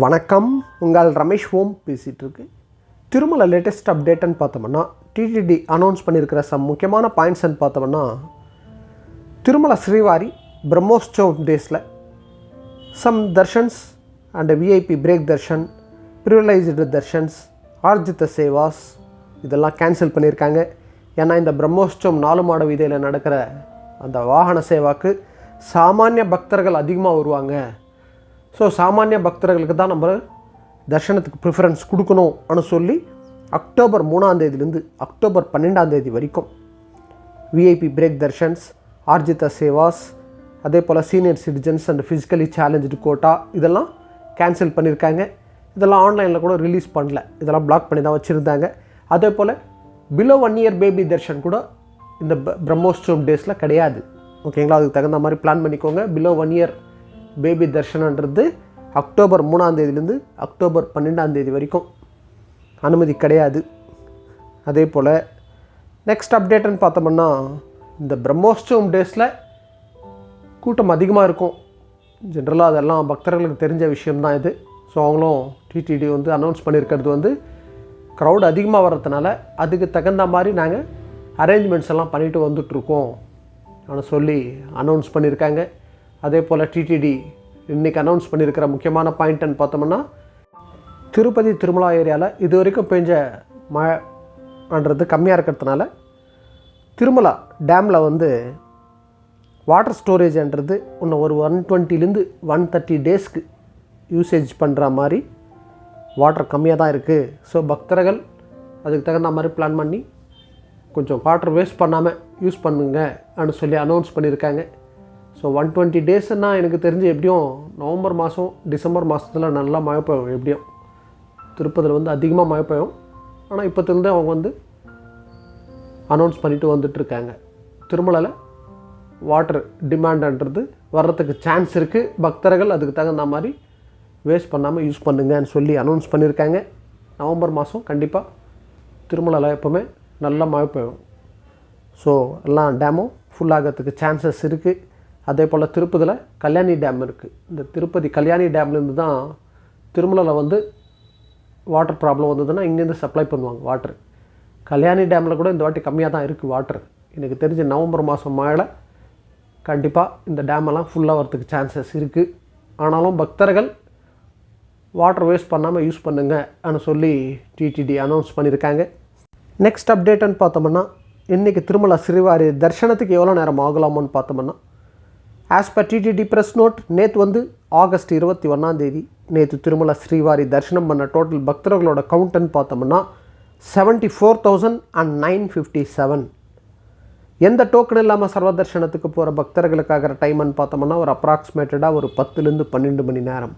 வணக்கம், உங்கள் ரமேஷ் ஓம் பேசிகிட்டு இருக்கு. திருமலை லேட்டஸ்ட் அப்டேட்டுன்னு பார்த்தோம்னா, டிடிடி அனௌன்ஸ் பண்ணியிருக்கிற முக்கியமான பாயிண்ட்ஸ்ன்னு பார்த்தோம்னா, திருமலை ஸ்ரீவாரி பிரம்மோற்சவ் டேஸில் darshans and VIP break darshan, privileged darshans, Arjitha sevas இதெல்லாம் கேன்சல் பண்ணியிருக்காங்க. ஏன்னா இந்த பிரம்மோற்சவம் 4 மாட வீதியில் நடக்கிற அந்த வாகன சேவாக்கு சாமானிய பக்தர்கள் அதிகமாக வருவாங்க. ஸோ சாமானிய பக்தர்களுக்கு தான் நம்ம தர்ஷனத்துக்கு ப்ரிஃபரன்ஸ் கொடுக்கணும்னு சொல்லி அக்டோபர் 3 அக்டோபர் 12 வரைக்கும் விஐபி பிரேக் தர்ஷன்ஸ், ஆர்ஜித சேவாஸ், அதே போல் senior citizens and physically challenged quota இதெல்லாம் கேன்சல் பண்ணியிருக்காங்க. இதெல்லாம் ஆன்லைனில் கூட ரிலீஸ் பண்ணல, இதெல்லாம் பிளாக் பண்ணி தான் வச்சுருந்தாங்க. அதே போல் பிலோ 1 இயர் பேபி தர்ஷன் கூட இந்த பிரம்மோற்சவம் டேஸில் கிடையாது. ஓகேங்களா, அதுக்கு தகுந்த மாதிரி பிளான் பண்ணிக்கோங்க. பிலோ 1 இயர் பேபி தர்ஷனன்றது அக்டோபர் 3 அக்டோபர் 12 வரைக்கும் அனுமதி கிடையாது. அதே போல் நெக்ஸ்ட் அப்டேட்டுன்னு பார்த்தோம்னா, இந்த பிரம்மோற்சவம் டேஸில் கூட்டம் அதிகமாக இருக்கும். ஜென்ரலாக அதெல்லாம் பக்தர்களுக்கு தெரிஞ்ச விஷயம்தான் இது. ஸோ அவங்களும் டிடிடி அனௌன்ஸ் பண்ணியிருக்கிறது க்ரௌட் அதிகமாக வர்றதுனால அதுக்கு தகுந்த மாதிரி நாங்கள் அரேஞ்ச்மெண்ட்ஸ் எல்லாம் பண்ணிவிட்டு வந்துட்ருக்கோம் அப்படின்னு சொல்லி அனௌன்ஸ் பண்ணியிருக்காங்க. அதே போல் டிடிடி இன்றைக்கி அனௌன்ஸ் பண்ணியிருக்கிற முக்கியமான பாயிண்ட்டுன்னு பார்த்தோம்னா, திருப்பதி திருமலா ஏரியாவில் இது வரைக்கும் பெஞ்ச மழைன்றது கம்மியாக இருக்கிறதுனால திருமலா டேமில் வாட்டர் ஸ்டோரேஜ்ன்றது இன்னும் ஒரு 120 130 டேஸ்க்கு யூசேஜ் பண்ணுற மாதிரி வாட்டர் கம்மியாக தான் இருக்குது. ஸோ பக்தர்கள் அதுக்கு தகுந்த மாதிரி பிளான் பண்ணி கொஞ்சம் வாட்டர் வேஸ்ட் பண்ணாமல் யூஸ் பண்ணுங்க அப்படின்னு சொல்லி அனௌன்ஸ் பண்ணியிருக்காங்க. ஸோ 120 டேஸ்னால் எனக்கு தெரிஞ்சு எப்படியும் நவம்பர் மாதம் டிசம்பர் மாதத்தில் நல்லா மழை பெய்யும். எப்படியும் திருப்பதியில் அதிகமாக மழை பெய்யும். ஆனால் இப்போத்துலேருந்து அவங்க அனௌன்ஸ் பண்ணிவிட்டு வந்துட்டுருக்காங்க. திருமலையில் வாட்டர் டிமாண்டுன்றது வர்றதுக்கு சான்ஸ் இருக்குது. பக்தர்கள் அதுக்கு தகுந்த மாதிரி வேஸ்ட் பண்ணாமல் யூஸ் பண்ணுங்கன்னு சொல்லி அனௌன்ஸ் பண்ணியிருக்காங்க. நவம்பர் மாதம் கண்டிப்பாக திருமலையில் எப்போவுமே நல்லா மழை பெய்யும். ஸோ எல்லாம் டேமும் ஃபுல்லாகிறதுக்கு சான்சஸ் இருக்குது. அதே போல் திருப்பதியில் கல்யாணி டேம் இருக்குது. இந்த திருப்பதி கல்யாணி டேம்லேருந்து தான் திருமலையில் வாட்டர் ப்ராப்ளம் வந்ததுன்னா இங்கேருந்து சப்ளை பண்ணுவாங்க வாட்டர். கல்யாணி டேமில் கூட இந்த வாட்டி கம்மியாக தான் இருக்குது வாட்டர். எனக்கு தெரிஞ்ச நவம்பர் மாதம் மழை கண்டிப்பாக இந்த டேமெல்லாம் ஃபுல்லாக வரதுக்கு சான்சஸ் இருக்குது. ஆனாலும் பக்தர்கள் வாட்டர் வேஸ்ட் பண்ணாமல் யூஸ் பண்ணுங்கன்னு சொல்லி டிடிடி அனௌன்ஸ் பண்ணியிருக்காங்க. நெக்ஸ்ட் அப்டேட்டுன்னு பார்த்தோம்னா, இன்றைக்கி திருமலை ஸ்ரீவாரி தர்ஷனத்துக்கு எவ்வளோ நேரம் ஆகலாமோன்னு பார்த்தோம்னா, as per TTD press note, நேற்று ஆகஸ்ட் 21 நேற்று திருமலை ஸ்ரீவாரி தரிசனம் பண்ண டோட்டல் பக்தர்களோட கவுண்ட்டுன்னு பார்த்தோம்னா 74,957. எந்த டோக்கன் இல்லாமல் சர்வ தர்ஷனத்துக்கு போகிற பக்தர்களுக்காகிற டைம்னு பார்த்தோம்னா ஒரு அப்ராக்சிமேட்டடாக ஒரு 10 to 12 மணி நேரம்.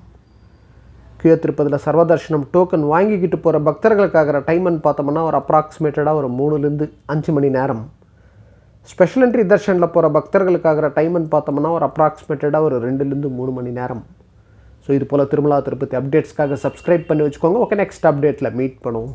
கீழ திருப்பதியில் சர்வ தர்ஷனம் டோக்கன் வாங்கிக்கிட்டு போகிற பக்தர்களுக்காகிற டைம்னு பார்த்தோம்னா ஒரு அப்ராக்சிமேட்டடாக ஒரு 3 to 5 மணி நேரம். ஸ்பெஷல் என்ட்ரி தர்ஷனில் போகிற பக்தர்களுக்காகிற டைம்னு பார்த்தோம்னா ஒரு அப்ராக்சிமேட்டடாக ஒரு 2 to 3 மணி நேரம். ஸோ இது போல் திருமலா திருப்பதி அப்டேட்ஸ்க்காக சப்ஸ்கிரைப் பண்ணி வச்சுக்கோங்க. ஓகே, நெக்ஸ்ட் அப்டேட்டில் மீட் பண்ணுவோம்.